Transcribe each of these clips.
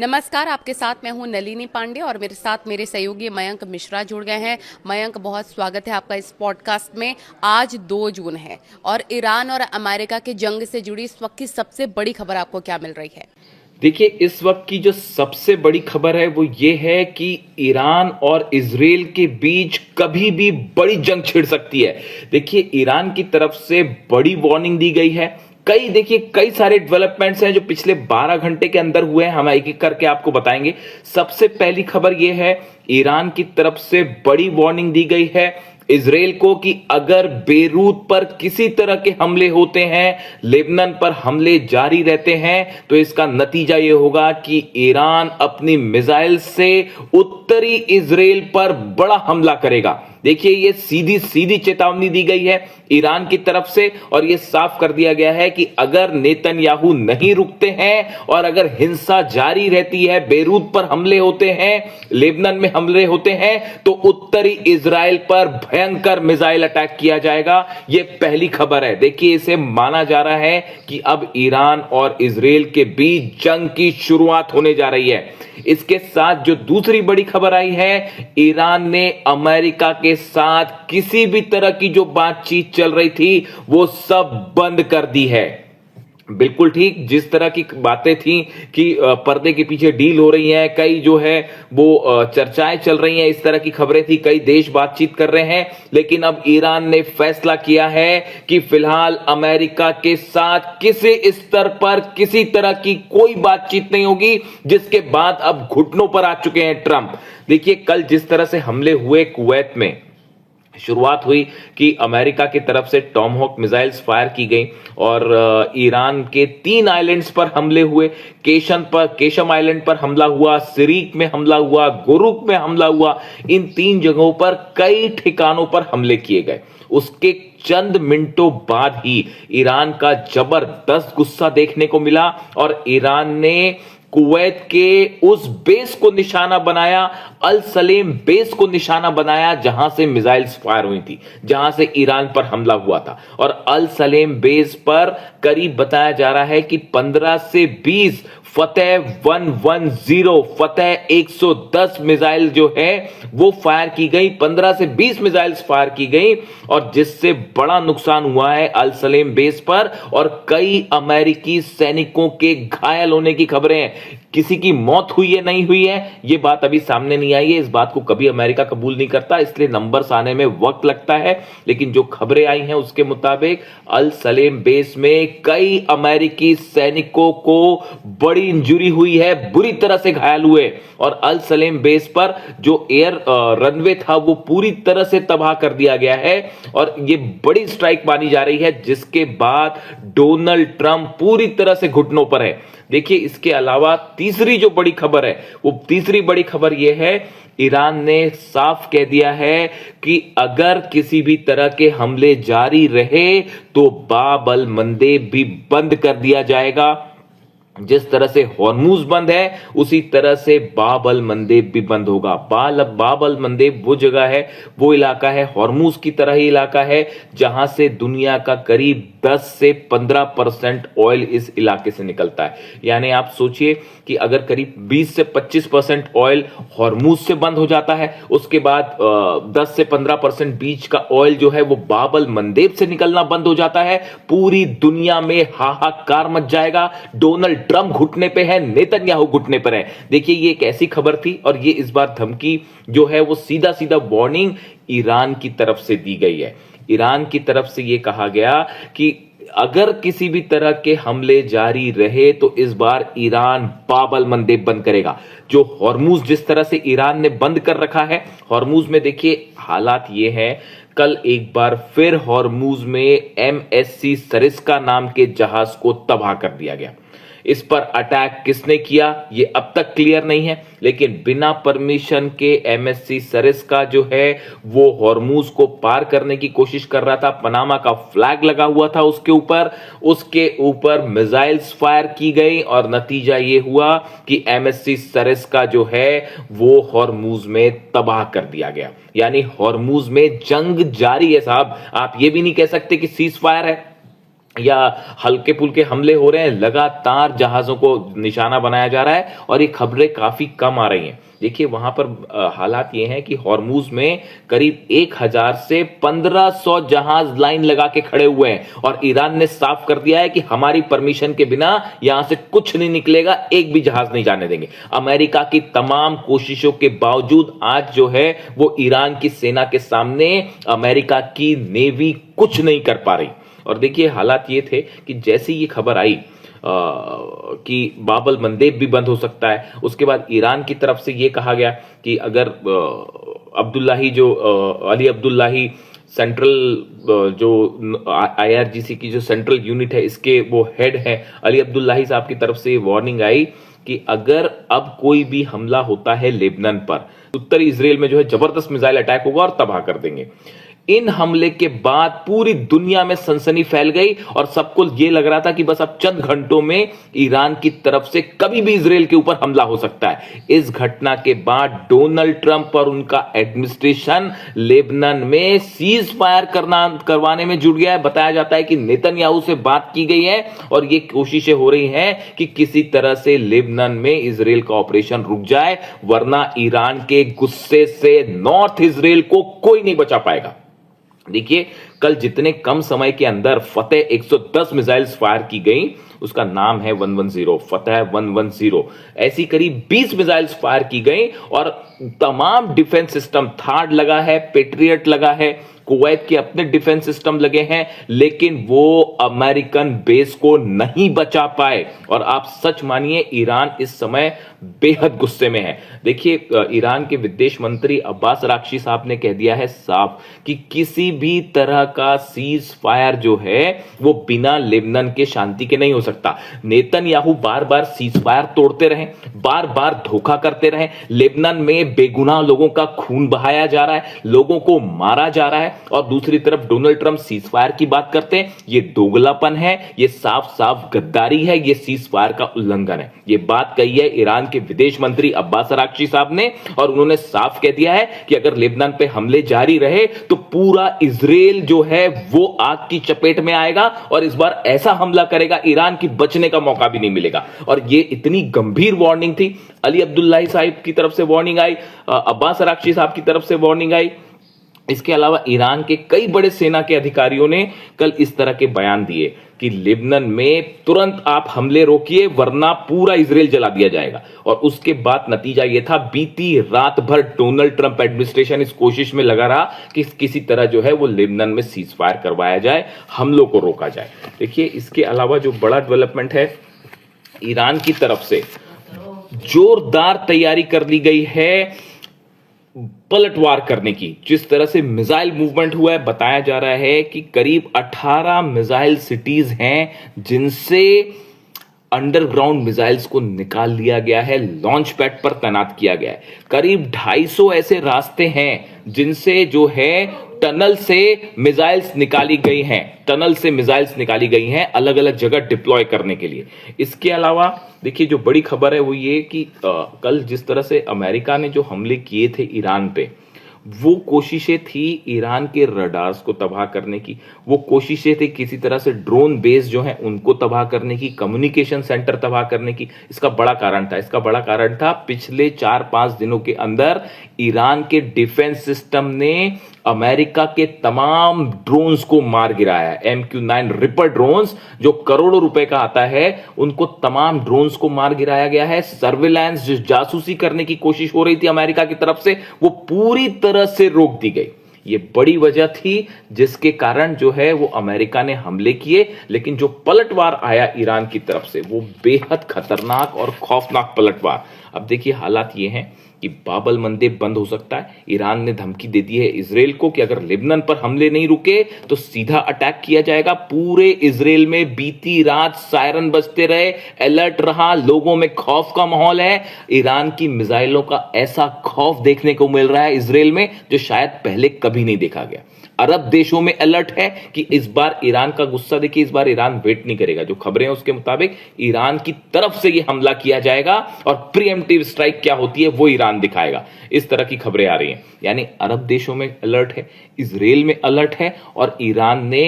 नमस्कार, आपके साथ मैं हूं नलिनी पांडे और मेरे साथ मेरे सहयोगी मयंक मिश्रा जुड़ गए हैं। मयंक, बहुत स्वागत है आपका इस पॉडकास्ट में। आज 2 जून है और ईरान और अमेरिका की जंग से जुड़ी इस वक्त की सबसे बड़ी खबर आपको क्या मिल रही है? देखिए, इस वक्त की जो सबसे बड़ी खबर है वो ये है कि ईरान और इजराइल के बीच कभी भी बड़ी जंग छिड़ सकती है। देखिए, ईरान की तरफ से बड़ी वार्निंग दी गई है। कई सारे डेवलपमेंट्स हैं जो पिछले 12 घंटे के अंदर हुए हैं। हम एक एक करके आपको बताएंगे। सबसे पहली खबर यह है, ईरान की तरफ से बड़ी वार्निंग दी गई है इजराइल को कि अगर बेरूत पर किसी तरह के हमले होते हैं, लेबनान पर हमले जारी रहते हैं, तो इसका नतीजा यह होगा कि ईरान अपनी मिसाइल से उत्तरी इजराइल पर बड़ा हमला करेगा। देखिए, ये सीधी सीधी चेतावनी दी गई है ईरान की तरफ से और यह साफ कर दिया गया है कि अगर नेतन्याहू नहीं रुकते हैं और अगर हिंसा जारी रहती है, बेरूत पर हमले होते हैं, लेबनान में हमले होते हैं, तो उत्तरी इजराइल पर भयंकर मिसाइल अटैक किया जाएगा। यह पहली खबर है। देखिए, इसे माना जा रहा है कि अब ईरान और इजराइल के बीच जंग की शुरुआत होने जा रही है। इसके साथ जो दूसरी बड़ी खबर आई है, ईरान ने अमेरिका के साथ किसी भी तरह की जो बातचीत चल रही थी वो सब बंद कर दी है। बिल्कुल ठीक, जिस तरह की बातें थी कि पर्दे के पीछे डील हो रही है, कई जो है वो चर्चाएं चल रही हैं, इस तरह की खबरें थी, कई देश बातचीत कर रहे हैं, लेकिन अब ईरान ने फैसला किया है कि फिलहाल अमेरिका के साथ किसी स्तर पर किसी तरह की कोई बातचीत नहीं होगी। जिसके बाद अब घुटनों पर आ चुके हैं ट्रंप। देखिए, कल जिस तरह से हमले हुए कुवैत में, शुरुआत हुई कि अमेरिका की तरफ से टॉमहॉक मिसाइल्स फायर की गई और ईरान के 3 आइलैंड्स पर हमले हुए। केशम आइलैंड पर हमला हुआ, सिरीक में हमला हुआ, गुरुक में हमला हुआ। इन 3 जगहों पर कई ठिकानों पर हमले किए गए। उसके चंद मिनटों बाद ही ईरान का जबरदस्त गुस्सा देखने को मिला और ईरान ने कुवैत के उस बेस को निशाना बनाया, अल सलेम बेस को निशाना बनाया, जहां से मिसाइल्स फायर हुई थी, जहां से ईरान पर हमला हुआ था। और अल सलेम बेस पर करीब बताया जा रहा है कि 15 से 20 फतेह 110, फतेह 110 मिसाइल जो है वो फायर की गई। 15 से 20 मिसाइल्स फायर की गई और जिससे बड़ा नुकसान हुआ है अल सलेम बेस पर और कई अमेरिकी सैनिकों के घायल होने की खबरें हैं। किसी की मौत हुई है नहीं हुई है ये बात अभी सामने नहीं आई है। इस बात को कभी अमेरिका कबूल नहीं करता, इसलिए नंबर्स आने में वक्त लगता है। लेकिन जो खबरें आई हैं उसके मुताबिक अल सलेम बेस में कई अमेरिकी सैनिकों को बड़ी इंजरी हुई है, बुरी तरह से घायल हुए और अल सलेम बेस पर जो एयर रनवे था वो पूरी तरह से तबाह कर दिया गया है और ये बड़ी स्ट्राइक मानी जा रही है, जिसके बाद डोनाल्ड ट्रंप पूरी तरह से घुटनों पर है। देखिए, इसके अलावा तीसरी जो बड़ी खबर है, वो तीसरी बड़ी खबर यह है, ईरान ने साफ कह दिया है कि अगर किसी भी तरह के हमले जारी रहे तो बाब अल मंदेब भी बंद कर दिया जाएगा। जिस तरह से हॉर्मूज बंद है उसी तरह से बाब अल मंदेब भी बंद होगा। बाब अल मंदेब वो जगह है, वो इलाका है, हॉर्मूज की तरह ही इलाका है, जहां से दुनिया का करीब 10 से 15% ऑयल इस इलाके से निकलता है। यानी आप सोचिए कि अगर करीब 20 से 25% ऑयल हॉर्मूज से बंद हो जाता है, उसके बाद 10 से 15% बीच का ऑयल जो है वो बाब अल मंदेब से निकलना बंद हो जाता है, पूरी दुनिया में हाहाकार मच जाएगा। डोनाल्ड ट्रंप घुटने पे है, नेतन्याहू घुटने पर है। देखिए, ये एक ऐसी खबर थी और ये इस बार धमकी जो है वो सीधा सीधा वार्निंग ईरान की तरफ से दी गई है। ईरान की तरफ से ये कहा गया कि अगर किसी भी तरह के हमले जारी रहे तो इस बार ईरान बाब अल मंदेब बंद करेगा। जो हॉर्मूज जिस तरह से ईरान ने बंद कर रखा है, हॉर्मूज में देखिए हालात ये हैं, कल एक बार फिर हॉर्मूज में MSC सरिस्का नाम के जहाज को तबाह कर दिया गया। इस पर अटैक किसने किया ये अब तक क्लियर नहीं है, लेकिन बिना परमिशन के MSC सरिस्का जो है वो हॉर्मूज को पार करने की कोशिश कर रहा था। पनामा का फ्लैग लगा हुआ था उसके ऊपर मिसाइल्स फायर की गई और नतीजा ये हुआ कि MSC सरिस्का जो है वो हॉर्मूज में तबाह कर दिया गया। यानी हॉर्मूज में जंग जारी है साहब। आप ये भी नहीं कह सकते कि सीज फायर है। या हल्के फुल्के हमले हो रहे हैं, लगातार जहाजों को निशाना बनाया जा रहा है और ये खबरें काफी कम आ रही हैं। देखिए वहां पर हालात ये हैं कि हॉर्मूज में करीब 1000 से 1500 जहाज लाइन लगा के खड़े हुए हैं और ईरान ने साफ कर दिया है कि हमारी परमिशन के बिना यहां से कुछ नहीं निकलेगा, एक भी जहाज नहीं जाने देंगे। अमेरिका की तमाम कोशिशों के बावजूद आज जो है वो ईरान की सेना के सामने अमेरिका की नेवी कुछ नहीं कर पा रही। और देखिए हालात ये थे कि जैसे ये खबर आई कि बाबल मंदेब भी बंद हो सकता है, उसके बाद ईरान की तरफ से ये कहा गया कि अगर अब्दुल्लाही जो अली अब्दुल्लाही सेंट्रल जो आईआरजीसी की जो सेंट्रल यूनिट है इसके वो हेड है, अली अब्दुल्लाही साहब की तरफ से वार्निंग आई कि अगर अब कोई भी हमला होता है लेबनान पर, उत्तरी इजराइल में जो है जबरदस्त मिसाइल अटैक होगा और तबाह कर देंगे। इन हमले के बाद पूरी दुनिया में सनसनी फैल गई और सबको यह लग रहा था कि बस अब चंद घंटों में ईरान की तरफ से कभी भी इजराइल के ऊपर हमला हो सकता है। इस घटना के बाद डोनाल्ड ट्रंप और उनका एडमिनिस्ट्रेशन लेबनान में सीज फायर करवाने में जुट गया है। बताया जाता है कि नेतन्याहू से बात की गई है और ये कोशिशें हो रही हैं कि किसी तरह से लेबनान में इजराइल का ऑपरेशन रुक जाए, वरना ईरान के गुस्से से नॉर्थ इजराइल को कोई नहीं बचा पाएगा। देखिए कल जितने कम समय के अंदर फतेह 110 मिसाइल्स फायर की गई, उसका नाम है 110, फतेह 110। ऐसी करीब 20 मिसाइल्स फायर की गई और तमाम डिफेंस सिस्टम, थार्ड लगा है, पेट्रियट लगा है, कुवैत के अपने डिफेंस सिस्टम लगे हैं, लेकिन वो अमेरिकन बेस को नहीं बचा पाए। और आप सच मानिए ईरान इस समय बेहद गुस्से में है। देखिए ईरान के विदेश मंत्री अब्बास अराक्ची साहब ने कह दिया है साफ कि किसी भी तरह का सीज फायर जो है वो बिना लेबनान के शांति के नहीं हो सकता। नेतन्याहू बार बार सीज फायर तोड़ते रहे, बार बार धोखा करते रहे, लेबनान में बेगुनाह लोगों का खून बहाया जा रहा है, लोगों को मारा जा रहा है, और दूसरी तरफ डोनाल्ड ट्रंप सीज फायर की बात करते हैं। ये दोगलापन है, ये साफ साफ गद्दारी है, ये सीज फायर का उल्लंघन है। ये बात कही है ईरान के विदेश मंत्री अब्बास अराक्ची साहब ने और उन्होंने साफ कह दिया है कि अगर लेबनान पे हमले जारी रहे तो पूरा इजराइल जो है वो आग की चपेट में आएगा और इस बार ऐसा हमला करेगा ईरान की बचने का मौका भी नहीं मिलेगा। और ये इतनी गंभीर वार्निंग थी। अली अब्दुल्लाही साहब की तरफ से वार्निंग आई, अब्बास अराक्ची साहब की तरफ से वार्निंग आई। इसके अलावा ईरान के कई बड़े सेना के अधिकारियों ने कल इस तरह के बयान दिए कि लेबनान में तुरंत आप हमले रोकिए वरना पूरा इजराइल जला दिया जाएगा। और उसके बाद नतीजा यह था, बीती रात भर डोनाल्ड ट्रंप एडमिनिस्ट्रेशन इस कोशिश में लगा रहा कि किसी तरह जो है वो लेबनान में सीज फायर करवाया जाए, हमलों को रोका जाए। देखिए इसके अलावा जो बड़ा डेवलपमेंट है, ईरान की तरफ से जोरदार तैयारी कर ली गई है पलटवार करने की। जिस तरह से मिसाइल मूवमेंट हुआ है, बताया जा रहा है कि करीब 18 मिसाइल सिटीज हैं जिनसे अंडरग्राउंड मिसाइल्स को निकाल लिया गया है, लॉन्च पैड पर तैनात किया गया है। करीब 250 ऐसे रास्ते हैं जिनसे जो है टनल से मिसाइल्स निकाली गई हैं, टनल से मिसाइल्स निकाली गई हैं अलग अलग जगह डिप्लॉय करने के लिए। इसके अलावा देखिए जो बड़ी खबर है वो ये कि कल जिस तरह से अमेरिका ने जो हमले किए थे ईरान पे, वो कोशिशें थी ईरान के रडार्स को तबाह करने की, वो कोशिशें थी किसी तरह से ड्रोन बेस जो है उनको तबाह करने की, कम्युनिकेशन सेंटर तबाह करने की। इसका बड़ा कारण था पिछले 4-5 दिनों के अंदर ईरान के डिफेंस सिस्टम ने अमेरिका के तमाम ड्रोन्स को मार गिराया है। MQ-9 रिपर ड्रोन्स जो करोड़ों रुपए का आता है, उनको तमाम ड्रोन्स को मार गिराया गया है। सर्विलांस जो जासूसी करने की कोशिश हो रही थी अमेरिका की तरफ से, वो पूरी तरह से रोक दी गई। ये बड़ी वजह थी जिसके कारण जो है वो अमेरिका ने हमले किए, लेकिन जो पलटवार आया ईरान की तरफ से वो बेहद खतरनाक और खौफनाक पलटवार। अब देखिए हालात ये हैं कि बाबल मंदेब बंद हो सकता है। ईरान ने धमकी दे दी है इजराइल को कि अगर लेबनान पर हमले नहीं रुके तो सीधा अटैक किया जाएगा। पूरे इजराइल में बीती रात सायरन बजते रहे, अलर्ट रहा, लोगों में खौफ का माहौल है। ईरान की मिसाइलों का ऐसा खौफ देखने को मिल रहा है इजराइल में जो शायद पहले कभी नहीं देखा गया। अरब देशों में अलर्ट है कि इस बार ईरान का गुस्सा देखिए, इस बार ईरान वेट नहीं करेगा। जो खबरें हैं उसके मुताबिक ईरान की तरफ से यह हमला किया जाएगा और प्रीएम्प्टिव स्ट्राइक क्या होती है वो ईरान दिखाएगा। इस तरह की खबरें आ रही हैं। यानी अरब देशों में अलर्ट है, इजराइल में अलर्ट है और ईरान ने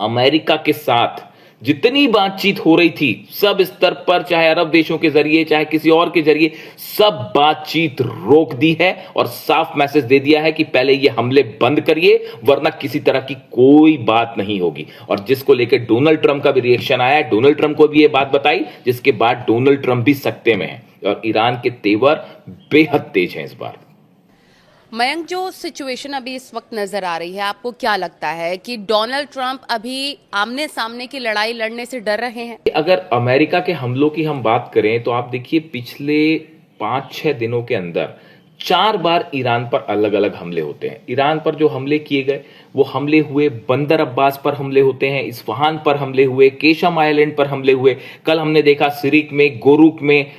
अमेरिका के साथ जितनी बातचीत हो रही थी सब स्तर पर, चाहे अरब देशों के जरिए चाहे किसी और के जरिए, सब बातचीत रोक दी है और साफ मैसेज दे दिया है कि पहले ये हमले बंद करिए वरना किसी तरह की कोई बात नहीं होगी। और जिसको लेकर डोनाल्ड ट्रंप का भी रिएक्शन आया है, डोनाल्ड ट्रंप को भी ये बात बताई, जिसके बाद डोनाल्ड ट्रंप भी सकते में है और ईरान के तेवर बेहद तेज हैं इस बार। मयंक, जो सिचुएशन अभी इस वक्त नजर आ रही है, आपको क्या लगता है कि डोनाल्ड ट्रंप अभी आमने सामने की लड़ाई लड़ने से डर रहे हैं? अगर अमेरिका के हमलों की हम बात करें तो आप देखिए पिछले 5-6 दिनों के अंदर 4 बार ईरान पर अलग अलग हमले होते हैं। ईरान पर जो हमले किए गए वो हमले हुए, बंदर अब्बास पर हमले होते हैं, इस्फहान पर हमले हुए, केशम आइलैंड पर हमले हुए, कल हमने देखा सिरिक में, गोरुक में,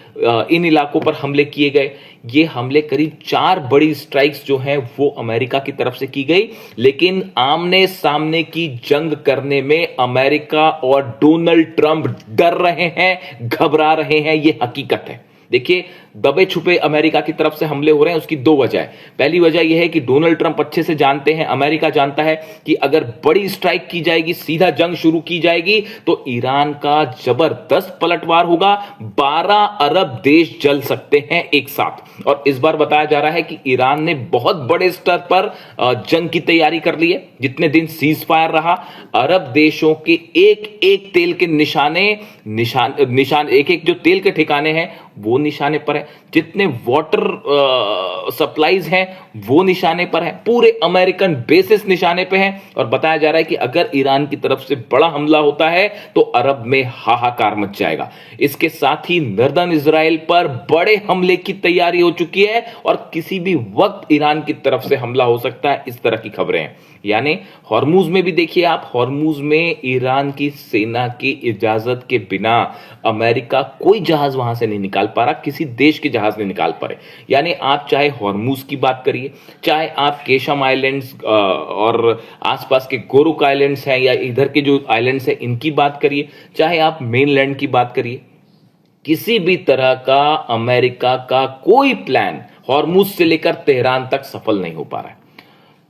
इन इलाकों पर हमले किए गए। ये हमले करीब 4 बड़ी स्ट्राइक्स जो हैं वो अमेरिका की तरफ से की गई, लेकिन आमने सामने की जंग करने में अमेरिका और डोनाल्ड ट्रंप डर रहे हैं, घबरा रहे हैं, ये हकीकत है। देखिए, दबे छुपे अमेरिका की तरफ से हमले हो रहे हैं, उसकी 2 वजह है। पहली वजह यह है कि डोनाल्ड ट्रंप अच्छे से जानते हैं, अमेरिका जानता है कि अगर बड़ी स्ट्राइक की जाएगी, सीधा जंग शुरू की जाएगी तो ईरान का जबरदस्त पलटवार होगा, 12 अरब देश जल सकते हैं एक साथ। और इस बार बताया जा रहा है कि ईरान ने बहुत बड़े स्तर पर जंग की तैयारी कर ली है। जितने दिन सीज फायर रहा, अरब देशों के एक एक तेल के निशान एक एक जो तेल के ठिकाने हैं वो निशाने पर है, जितने वाटर सप्लाईज हैं वो निशाने पर है, पूरे अमेरिकन बेसिस निशाने पे हैं। और बताया जा रहा है कि अगर ईरान की तरफ से बड़ा हमला होता है तो अरब में हाहाकार मच जाएगा। इसके साथ ही नॉर्दर्न इजराइल पर बड़े हमले की तैयारी हो चुकी है और किसी भी वक्त ईरान की तरफ से हमला हो सकता है, इस तरह की खबरें हैं। यानी हॉर्मुज में भी देखिए आप, हॉर्मुज में ईरान की सेना की इजाजत के बिना अमेरिका कोई जहाज वहां से नहीं निकाल पा रहा, किसी देश के जहाज नहीं निकाल पा रहे। यानी आप चाहे हॉर्मुज की बात करिए, चाहे आप केशम आइलैंड्स और आसपास के गोरुक आइलैंड्स हैं या इधर के जो आइलैंड्स हैं इनकी बात करिए, चाहे आप मेनलैंड की बात करिए, किसी भी तरह का अमेरिका का कोई प्लान हॉर्मुज से लेकर तेहरान तक सफल नहीं हो पा रहा है।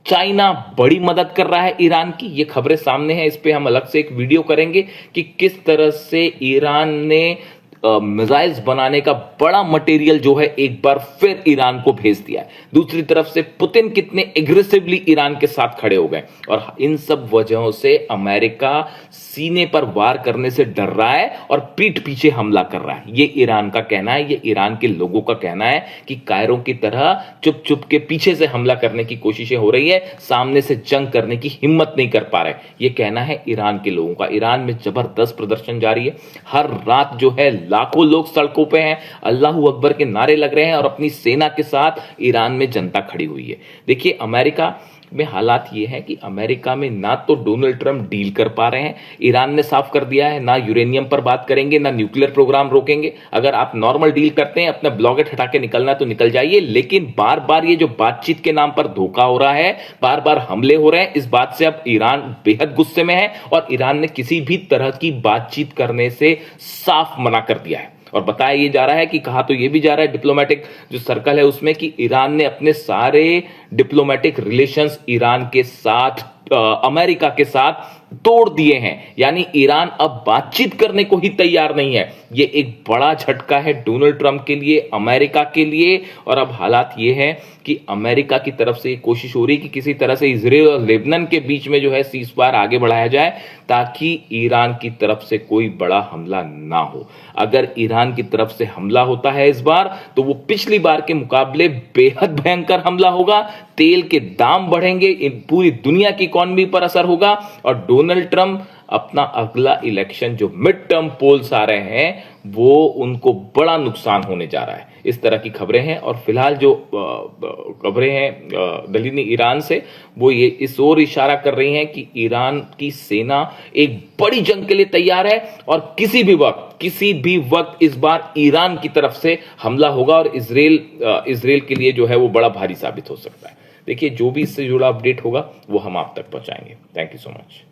चाइना बड़ी मदद कर रहा है ईरान की, ये खबरें सामने हैं, इस पे हम अलग से एक वीडियो करेंगे कि किस तरह से ईरान ने मिसाइल्स बनाने का बड़ा मटेरियल जो है एक बार फिर ईरान को भेज दिया है। दूसरी तरफ से पुतिन कितने एग्रेसिवली ईरान के साथ खड़े हो गए और इन सब वजहों से अमेरिका सीने पर वार करने से डर रहा है और पीठ पीछे हमला कर रहा है। ये ईरान का कहना है, ये ईरान के लोगों का कहना है कि कायरों की तरह चुप चुप के पीछे से हमला करने की कोशिशें हो रही है, सामने से जंग करने की हिम्मत नहीं कर पा रहे। ये कहना है ईरान के लोगों का। ईरान में जबरदस्त प्रदर्शन जारी है, हर रात जो है लाखों लोग सड़कों पे हैं, अल्लाहू अकबर के नारे लग रहे हैं और अपनी सेना के साथ ईरान में जनता खड़ी हुई है। देखिए, अमेरिका में हालात ये है कि अमेरिका में ना तो डोनाल्ड ट्रंप डील कर पा रहे हैं, ईरान ने साफ कर दिया है ना यूरेनियम पर बात करेंगे ना न्यूक्लियर प्रोग्राम रोकेंगे। अगर आप नॉर्मल डील करते हैं, अपना ब्लॉकेट हटा के निकलना तो निकल जाइए, लेकिन बार बार ये जो बातचीत के नाम पर धोखा हो रहा है, बार बार हमले हो रहे हैं, इस बात से अब ईरान बेहद गुस्से में है और ईरान ने किसी भी तरह की बातचीत करने से साफ मना कर दिया है। और बताया ये जा रहा है कि कहा तो ये भी जा रहा है डिप्लोमेटिक जो सर्कल है उसमें कि ईरान ने अपने सारे डिप्लोमेटिक रिलेशंस ईरान के साथ, अमेरिका के साथ तोड़ दिए हैं। यानी ईरान अब बातचीत करने को ही तैयार नहीं है। ये एक बड़ा झटका है डोनाल्ड ट्रंप के लिए, अमेरिका के लिए। और अब हालात ये हैं कि अमेरिका की तरफ से कोशिश हो रही है कि किसी तरह से इजराइल और लेबनान के बीच में जो है सीज़फायर आगे बढ़ाया जाए ताकि ईरान की तरफ से कोई बड़ा हमला ना हो। अगर ईरान की तरफ से हमला होता है इस बार तो वो पिछली बार के मुकाबले बेहद भयंकर हमला होगा, तेल के दाम बढ़ेंगे, पूरी दुनिया की इकॉनमी पर असर होगा और डोनाल्ड ट्रंप अपना अगला इलेक्शन जो मिड टर्म पोल्स आ रहे हैं वो उनको बड़ा नुकसान होने जा रहा है। इस तरह की खबरें हैं और फिलहाल जो खबरें हैं दलील ईरान से वो ये इस ओर इशारा कर रही हैं कि ईरान की सेना एक बड़ी जंग के लिए तैयार है और किसी भी वक्त इस बार ईरान की तरफ से हमला होगा और इजराइल के लिए जो है वो बड़ा भारी साबित हो सकता है। देखिए, जो भी इससे जुड़ा अपडेट होगा वो हम आप तक पहुंचाएंगे। Thank you so much.